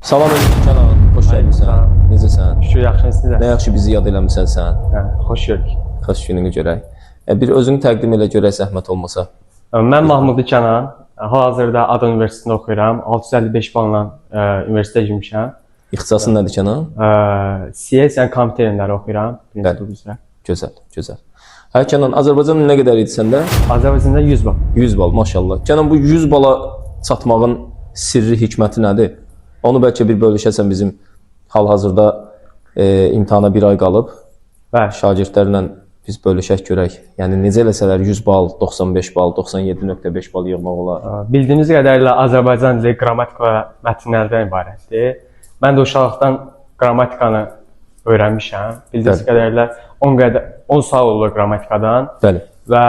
Salam aleyküm Kənan, xoş gəlmisən. Necəsən? Şükür, yaxşısınız Nə sizə. yaxşı bizi yad eləmisən sən. Hə, xoş gördük. Xoş gününü görək. Bir özünü təqdim elə görək zəhmət olmasa. Mən Mahmud Kənan, hal-hazırda Ada Universitetində oxuyuram. 655 balla universitetə girmişəm. İxtisasın nədir Kənan? CS, yəni kompüter elmləri oxuyuram. Birinci qrup üzrə. Gözəl, gözəl. Hə Kənan, Azərbaycan nə qədər idi səndə? Azərbaycanda 100 bal. 100 bal, maşallah. Kənan, bu 100 bala çatmağın sirri, hikməti nədir? Onu bəlkə bir bölüşəsən bizim hal-hazırda imtahana bir ay qalıb. Bəli. Şagirdlərlə biz bölüşək görək. Yəni necə eləsələr 100 bal, 95 bal, 97.5 bal yığmaq olar. Bildiyimiz qədərilə Azərbaycan dili qrammatika və mətnlərdən ibarətdir. Mən də uşaqlıqdan qrammatikanı öyrənmişəm. Bildiyimiz qədərilə 10 sual olur qrammatikadan. Bəli. Və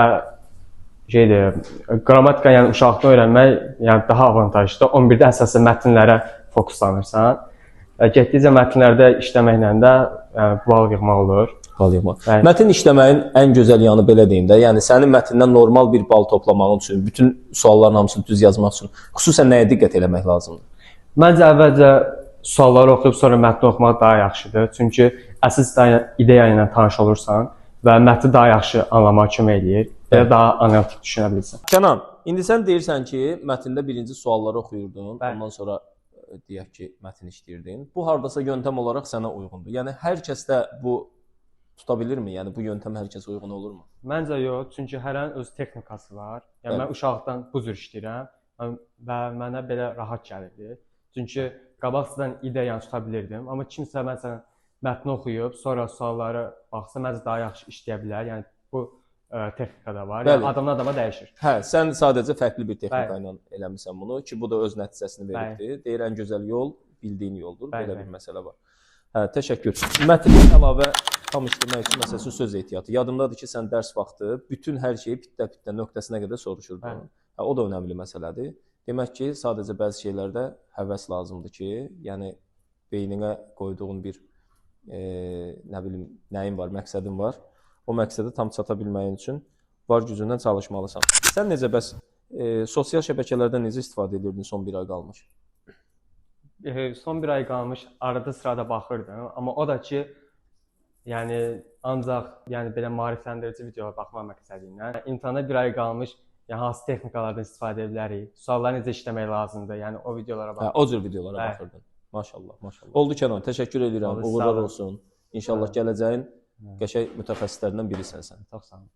qrammatika, yəni uşaqlıqdan öyrənmək, yəni daha avantajlıdır. 11-də əsasən mətnlərə fokuslanırsan. Getdikcə mətnlərdə işləməklə də bal yığmaq olur. Bal yığmaq. Bəli. Mətn işləməyin ən gözəl yanı belə deyim də, yəni sənin mətndən normal bir bal toplamağın üçün, bütün sualların hamısını düz yazmaq üçün xüsusən nəyə diqqət eləmək lazımdır? Məncə əvvəlcə sualları oxuyub sonra mətni oxumaq daha yaxşıdır. Çünki əsas ideya ilə tanış olursan və mətni daha yaxşı anlamağa kömək eləyir. Belə daha analitik düşünə bilirsən. Kənan, indi sən deyirsən ki, mətndə birinci sualları oxuyurdun, Bəli. ondan sonra deyək ki, mətn işləyirdin. Bu hardasa yöntəm olaraq sənə uyğundur. Yəni hər kəsdə bu tuta bilirmi? Yəni bu yöntəm hər kəsə uyğun olurmu? Məncə yox, çünki hərənin öz texnikası var. Yəni mən uşaqlıqdan bu cür işləyirəm və mənə belə rahat gəlirdi. Çünki qabaqcadan ideyanı tuta bilirdim, amma kimsə məsələn mətni oxuyub, sonra sualları baxsa məncə daha yaxşı işləyə bilər. Yəni bu texnika da var. Yəni adamdan adama dəyişir. Hə, sən sadəcə fərqli bir texnika ilə eləmisən bunu ki, bu da öz nəticəsini veribdir. Deyir ən gözəl yol bildiyin yoldur. Belə bir məsələ var. Hə, təşəkkür. Mətndən əlavə tam işləmək üçün məsələn söz ehtiyatı. Yadımdadır ki, sən dərs vaxtı bütün hər şeyi pitdə nöqtəsinə qədər soruşurdun. Hə, o da önəmli məsələdir. Demək ki, sadəcə bəzi şeylərdə həvəs lazımdır ki, yəni beyninə qoyduğun bir nə bilim, nəyin var, məqsədin var. O məqsədə tam çata bilməyin üçün var gücündən çalışmalısan. Sən necə bəs sosial şəbəkələrdən necə istifadə edirdin son bir ay qalmış? Son bir ay qalmış, arada sırada baxırdım. Amma o da ki, yəni ancaq yəni belə maarifləndirici videolara baxmaq məqsədi ilə. İmtahana bir ay qalmış, yəni hansı texnikalardan istifadə edə bilərik, sualları necə işləmək lazımdır, yəni o videolara baxırdım. Hə, o cür videolara baxırdın. Maşallah, maşallah. Oldu Kənan, təşəkkür edirəm. Uğurlar olsun. İnşallah gələcəyin qəşəng mütəxəssislərindən birisən sən. Çox sağ olun.